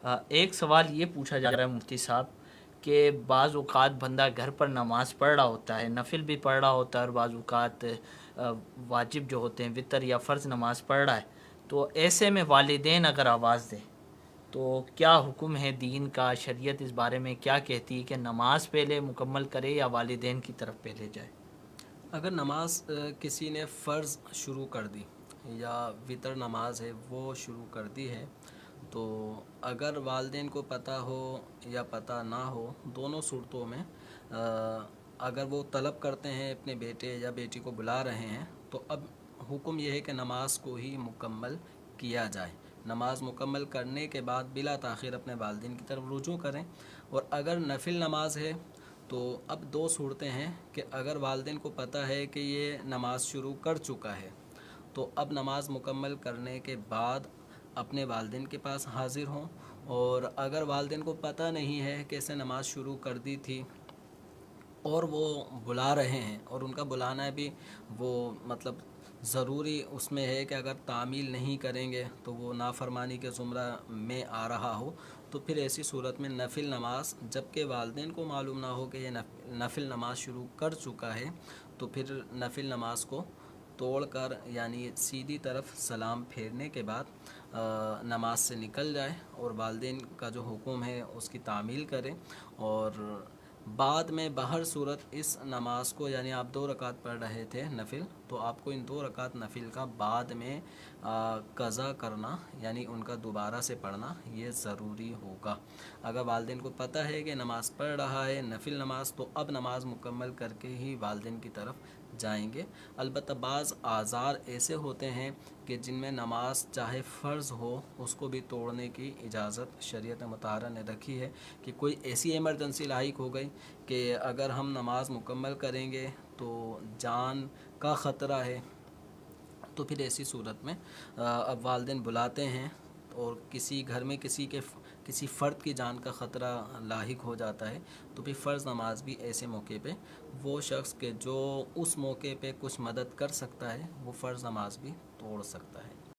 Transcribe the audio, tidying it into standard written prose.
ایک سوال یہ پوچھا جا رہا ہے مفتی صاحب کہ بعض اوقات بندہ گھر پر نماز پڑھ رہا ہوتا ہے، نفل بھی پڑھ رہا ہوتا ہے، اور بعض اوقات واجب جو ہوتے ہیں وطر یا فرض نماز پڑھ رہا ہے، تو ایسے میں والدین اگر آواز دیں تو کیا حکم ہے دین کا؟ شریعت اس بارے میں کیا کہتی ہے کہ نماز پہلے مکمل کرے یا والدین کی طرف پہلے جائے؟ اگر نماز کسی نے فرض شروع کر دی یا وطر نماز ہے وہ شروع کر دی ہے، تو اگر والدین کو پتہ ہو یا پتہ نہ ہو، دونوں صورتوں میں اگر وہ طلب کرتے ہیں اپنے بیٹے یا بیٹی کو بلا رہے ہیں، تو اب حکم یہ ہے کہ نماز کو ہی مکمل کیا جائے۔ نماز مکمل کرنے کے بعد بلا تاخیر اپنے والدین کی طرف رجوع کریں۔ اور اگر نفل نماز ہے تو اب دو صورتیں ہیں کہ اگر والدین کو پتہ ہے کہ یہ نماز شروع کر چکا ہے، تو اب نماز مکمل کرنے کے بعد اپنے والدین کے پاس حاضر ہوں، اور اگر والدین کو پتہ نہیں ہے کہ اسے نماز شروع کر دی تھی اور وہ بلا رہے ہیں، اور ان کا بلانا بھی وہ مطلب ضروری اس میں ہے کہ اگر تعمیل نہیں کریں گے تو وہ نافرمانی کے زمرہ میں آ رہا ہو، تو پھر ایسی صورت میں نفل نماز، جب کہ والدین کو معلوم نہ ہو کہ یہ نفل نماز شروع کر چکا ہے، تو پھر نفل نماز کو توڑ کر یعنی سیدھی طرف سلام پھیرنے کے بعد نماز سے نکل جائے اور والدین کا جو حکم ہے اس کی تعمیل کریں۔ اور بعد میں بہر صورت اس نماز کو، یعنی آپ 2 رکعت پڑھ رہے تھے نفل، تو آپ کو ان 2 رکعت نفل کا بعد میں قضا کرنا، یعنی ان کا دوبارہ سے پڑھنا یہ ضروری ہوگا۔ اگر والدین کو پتہ ہے کہ نماز پڑھ رہا ہے نفل نماز، تو اب نماز مکمل کر کے ہی والدین کی طرف جائیں گے۔ البتہ بعض اعذار ایسے ہوتے ہیں کہ جن میں نماز چاہے فرض ہو اس کو بھی توڑنے کی اجازت شریعت مطہرہ نے رکھی ہے، کہ کوئی ایسی ایمرجنسی لاحق ہو گئی کہ اگر ہم نماز مکمل کریں گے تو جان کا خطرہ ہے، تو پھر ایسی صورت میں اب والدین بلاتے ہیں، اور کسی گھر میں کسی فرد کی جان کا خطرہ لاحق ہو جاتا ہے، تو پھر فرض نماز بھی ایسے موقع پہ وہ شخص کے جو اس موقع پہ کچھ مدد کر سکتا ہے وہ فرض نماز بھی توڑ سکتا ہے۔